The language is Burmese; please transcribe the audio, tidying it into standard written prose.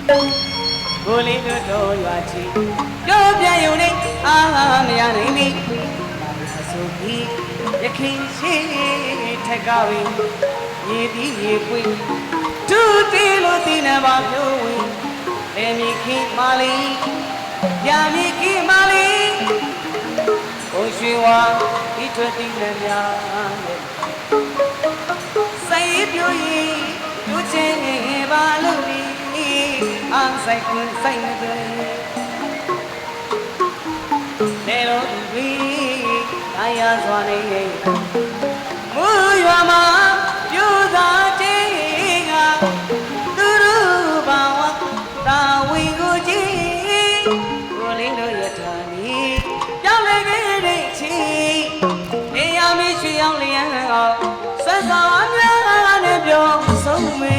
ကိုလေးတို့တော်ရွာချီပြောပြရုံနဲ့အားမရနိုင်နေအဆိုပြီးရခင်ရှိထက်ကဝေးရေဒီရေပွေဒူတီလို့ဒီနဘာပြောဝေးလေမီခိမာလီရမီခိမာလီဘုံရွှေဝါဤထွက်တည်လည်းများနဲ့စိတ်ပြိုရင်တို့ချင်းပါလို့ဒီအားဆိုင်ခွန်းဆိုင်နေတယ်လေလို့ဒီအားရစွာနေမူရွာမှာပြူသာချင်းကသူတို့ဘာဝတာဝင်ကိုကြည့်ကိုလေးတို့ရထားနီပြောင်းလဲခဲ့တဲ့ချီနေရမရွှေအောင်လျံအောင်ဆက်ဆောင်များနဲ့ပြောဆုံးမေ